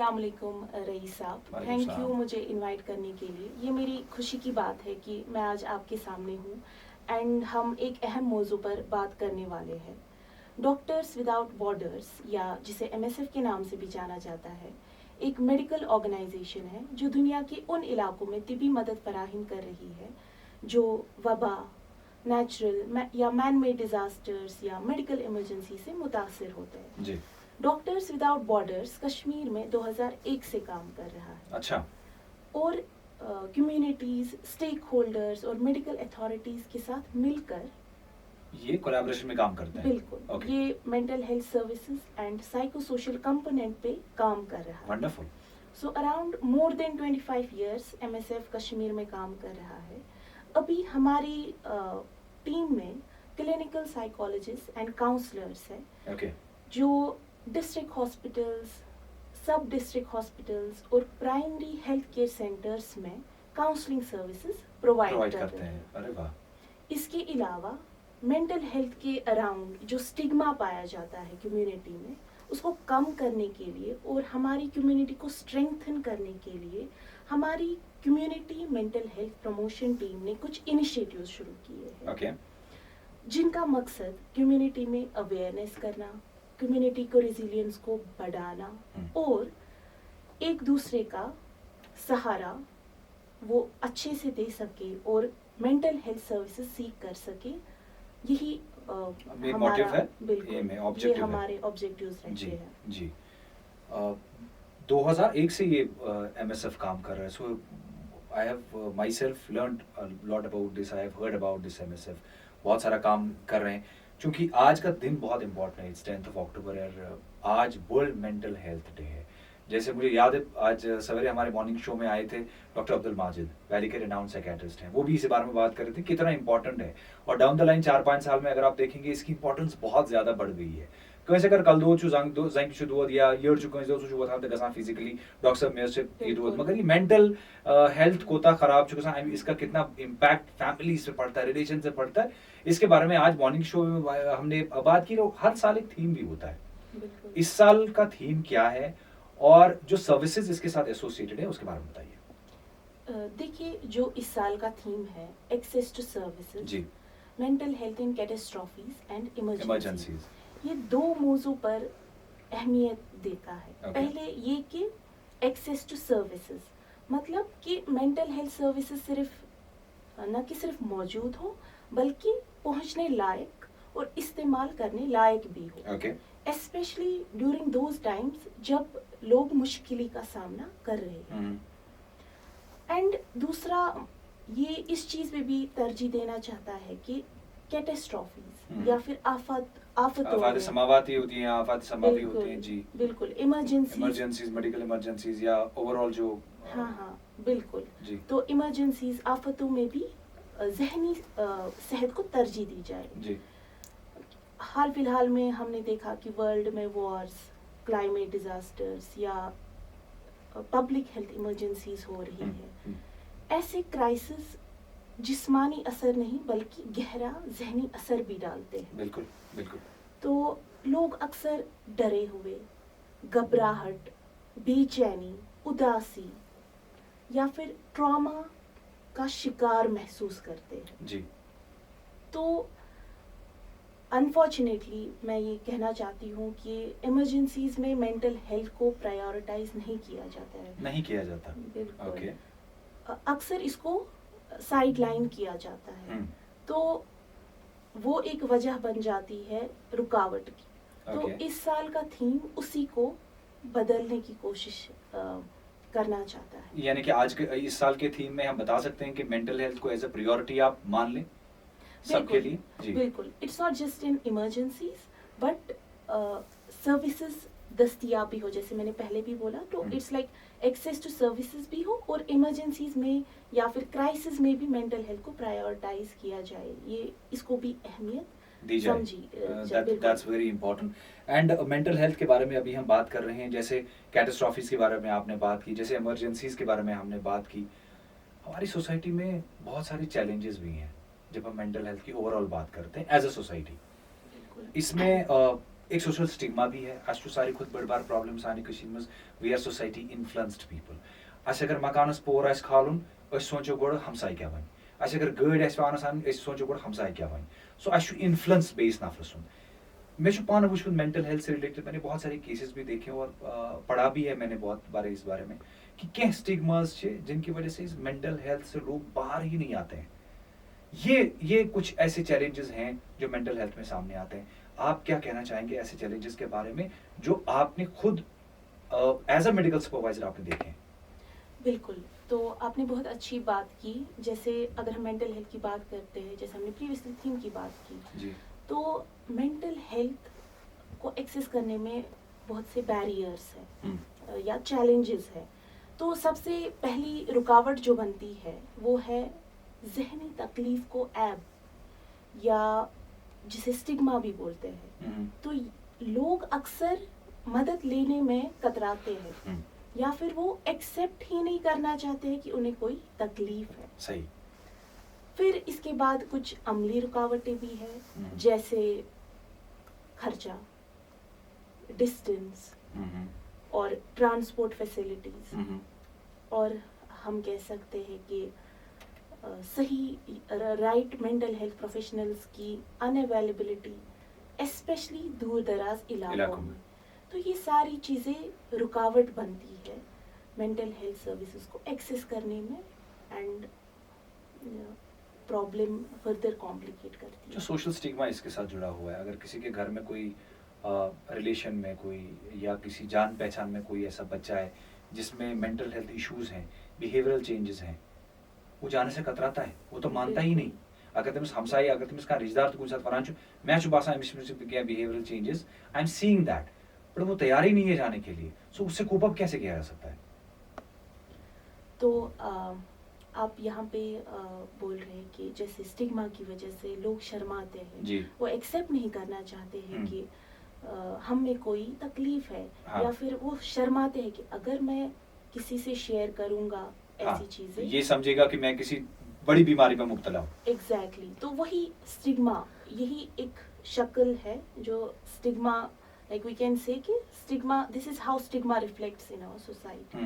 अस्सलामुअलैकुम रईस साहब, वालेकुम थैंक यू सलाम। मुझे इनवाइट करने के लिए। ये मेरी खुशी की बात है कि मैं आज आपके सामने हूँ एंड हम एक अहम मौजू पर बात करने वाले हैं। डॉक्टर्स विदाउट बॉर्डर्स, या जिसे एमएसएफ के नाम से भी जाना जाता है, एक मेडिकल ऑर्गेनाइजेशन है जो दुनिया के उन इलाकों में तिबी मदद फराहम कर रही है जो वबा, नेचुरल या मैन मेड डिजास्टर्स या मेडिकल इमरजेंसी से मुतासर होते हैं। जी। डॉक्टर्स विदाउट बॉर्डर्स कश्मीर में 2001 से काम कर रहा है अच्छा। और कम्युनिटीज, स्टेक होल्डर्स और मेडिकल अथॉरिटीज के साथ मिलकर ये कोलैबोरेशन में काम करते हैं। बिल्कुल ओके। ये mental health services and psycho social component पे काम कर रहा है। Wonderful. So around more than 25 years MSF Kashmir में काम कर रहा है। अभी हमारी टीम में क्लिनिकल साइकोलॉजिस्ट एंड काउंसलर्स है ओके। जो डिस्ट्रिक्ट हॉस्पिटल्स, सब डिस्ट्रिक्ट हॉस्पिटल्स और प्राइमरी हेल्थ केयर सेंटर्स में काउंसलिंग सर्विसेज प्रोवाइड करते हैं। अरे वाह। इसके अलावा मेंटल हेल्थ के अराउंड जो स्टिग्मा पाया जाता है कम्युनिटी में, उसको कम करने के लिए और हमारी कम्युनिटी को स्ट्रेंथन करने के लिए हमारी community mental health promotion team ने कुछ इनिशिएटिव्स शुरू किए हैं। ओके। जिनका मकसद कम्युनिटी में अवेयरनेस करना, कम्युनिटी को रेजिलियंस को बढ़ाना और एक दूसरे का सहारा वो अच्छे से दे सके और मेंटल हेल्थ सर्विसेज सीख कर सके। यही मोटिव है। बिल्कुल ये ये हमारे ऑब्जेक्टिव्स रहते जी हैं। जी। 2001 से ये एमएसएफ काम कर रहा है। So I have myself learned lot about this, I have heard about this MSF. बहुत सारा काम कर रहे हैं। क्योंकि आज का दिन बहुत इंपॉर्टेंट है, इट्स 10th of October और आज वर्ल्ड मेंटल हेल्थ डे है। जैसे मुझे याद है, आज सवेरे हमारे मॉर्निंग शो में आए थे डॉक्टर अब्दुल माजिद, वैली के रिनाउंड साइकियाट्रिस्ट हैं। वो भी इस बारे में बात कर रहे थे कितना इंपॉर्टेंट है। और डाउन द लाइन 4-5 साल में अगर आप देखेंगे इसकी इंपॉर्टेंस बहुत ज़्यादा बढ़ गई है। कहीं अगर कल दो जाइन शुरू हुआ या ईयर चुका है हुआ था गसा फिजिकली डॉक्टर मेयर से ये हुआ, मगर ये मेंटल हेल्थ कोता खराब चुका है। इसका कितना इम्पैक्ट फैमिली से पड़ता है, रिलेशन से पड़ता है, इसके बारे में आज मॉर्निंग शो में हमने बात की। हर साल एक थीम भी होता है। इस साल का थीम क्या है और जो सर्विसेज इसके साथ एसोसिएटेड है उसके बारे में बताइए। देखिए, जो इस साल का थीम है एक्सेस टू सर्विसेज, जी, mental health in catastrophes and emergencies, ये दो मौजू पर अहमियत देता है। Okay. पहले ये कि एक्सेस टू सर्विसेज मतलब कि मेंटल हेल्थ सर्विसेज सिर्फ न कि सिर्फ मौजूद हो बल्कि पहुंचने लायक और इस्तेमाल करने लायक भी हो। Okay. Specially during those times जब लोग मुश्किल का सामना कर रहे हैं। एंड दूसरा, ये इस चीज में भी तरजीह देना चाहता है कि कैटास्ट्रॉफीज या फिर आफतों समावाती होती हैं, आफत समावी होती हैं। जी बिल्कुल, इमरजेंसीज, मेडिकल इमरजेंसीज या ओवरऑल जो हाँ बिल्कुल जी। तो इमरजेंसीज, आफतों में भी जहनी सेहत को तरजीह दी जाए। जी। हाल फिलहाल में हमने देखा कि वर्ल्ड में वॉर्स, क्लाइमेट डिजास्टर्स या पब्लिक हेल्थ इमरजेंसीज हो रही है। ऐसे क्राइसिस जिस्मानी असर नहीं बल्कि गहरा जहनी असर भी डालते हैं। बिल्कुल बिल्कुल। तो लोग अक्सर डरे हुए, घबराहट, बेचैनी, उदासी या फिर ट्रॉमा का शिकार महसूस करते हैं। जी। तो अनफॉर्चुनेटली मैं ये कहना चाहती हूँ कि इमरजेंसीज में मेंटल हेल्थ को प्रायोरिटाइज नहीं किया जाता है। नहीं किया जाता। बिल्कुल। ओके। अक्सर इसको साइड लाइन किया जाता है। तो वो एक वजह बन जाती है रुकावट की। तो इस साल का थीम उसी को बदलने की कोशिश करना चाहता है। यानी कि आज के इस साल के थीम में हम बता सकते हैं कि मेंटल हेल्थ को एज अ प्रायोरिटी आप मान लें सबके लिए। जी बिल्कुल। It's not just in emergencies but services दस्तियाब भी हो, जैसे मैंने पहले भी बोला। तो it's like access to services भी हो और इमरजेंसीज में या फिर क्राइसिस में भी मेंटल हेल्थ को प्रायोरिटाइज किया जाए, ये इसको भी अहमियत दी जाए। That's very important. And mental health के बारे में अभी हम बात कर रहे हैं, जैसे कैटास्ट्रॉफीज के बारे में आपने बात की, जैसे इमरजेंसीज के बारे में हमने बात की। हमारी सोसाइटी में बहुत सारे चैलेंजेस भी हैं जब हम मेंटल हेल्थ की ओवरऑल बात करते हैं एज अ सोसाइटी। इसमें एक सोशल स्टिग्मा भी है अस सारी खुद बड़ बार प्रॉब्लम सानी कशीर मज we are society influenced people अस अगर मकानस पोर आस खालुन अस सोचो गोड़ हमसाय क्या वन अस अगर गाड़ी आस पानस अन अस सोचो गोड़ हमसाय क्या वन सो अस इन्फ्लुएंस बेस नफर सुन मैं पान वुचमुत मेंटल हेल्थ से रिलेटेड मैंने बहुत सारे केसेस भी देखे और पढ़ा भी है मैंने बहुत बार इस बारे में कि क्या स्टिग्मास जिनकी वजह से इस मेंटल हेल्थ से लोग बाहर ही नहीं आते हैं ये कुछ ऐसे चैलेंजेस हैं जो मेंटल हेल्थ में सामने आते हैं आप क्या कहना चाहेंगे ऐसे चैलेंजेस के बारे में जो आपने खुद एज अ मेडिकल सुपरवाइजर आपने देखे हैं बिल्कुल, तो आपने बहुत अच्छी बात की। जैसे अगर हम मेंटल हेल्थ की बात करते हैं, जैसे हमने प्रीवियसली थीम की बात की, जी तो मेंटल हेल्थ को एक्सेस करने में बहुत से बैरियर्स हैं या चैलेंजेस है। तो सबसे पहली रुकावट जो बनती है वो है ज़हनी तकलीफ को ऐब या जिसे स्टिग्मा भी बोलते हैं। तो लोग अक्सर मदद लेने में कतराते हैं या फिर वो एक्सेप्ट ही नहीं करना चाहते हैं कि उन्हें कोई तकलीफ है। सही। फिर इसके बाद कुछ अमली रुकावटें भी हैं, जैसे खर्चा, डिस्टेंस और ट्रांसपोर्ट फैसिलिटीज, और हम कह सकते हैं कि सही राइट मेंटल हेल्थ प्रोफेशनल्स की अनअवेलेबिलिटी, स्पेशली दूर दराज इलाकों में। तो ये सारी चीज़ें रुकावट बनती है मेंटल हेल्थ सर्विसेज को एक्सेस करने में एंड प्रॉब्लम फर्दर कॉम्प्लिकेट करती है। जो सोशल स्टिग्मा इसके साथ जुड़ा हुआ है, अगर किसी के घर में कोई रिलेशन में कोई या किसी जान पहचान में कोई ऐसा बच्चा है जिसमें मेंटल हेल्थ इश्यूज हैं, बिहेवियरल चेंजेस हैं, वो जाने से कतराता है, वो तो मानता ही नहीं। अगर तमिस हमसाई अगर तमिस का रिश्तेदार तो कुछ साथ वरान मैं बासा क्या behavioural changes I am seeing that, पर वो तैयार ही नहीं है जाने के लिए। सो उससे कोप अप कैसे किया जा सकता है? तो आप यहाँ पे बोल रहे हैं कि जैसे स्टिग्मा की वजह से लोग शर्माते हैं जी। वो एक्सेप्ट नहीं करना चाहते हैं कि हम में कोई तकलीफ है। हाँ। या फिर वो शर्माते हैं कि अगर मैं किसी से शेयर करूँगा ऐसी चीजें, ये समझेगा कि मैं किसी बड़ी बीमारी में मुब्तला हूँ। एग्जैक्टली। तो वही स्टिग्मा, यही एक शक्ल है जो stigma, like we can say कि stigma, this is how stigma reflects in our society.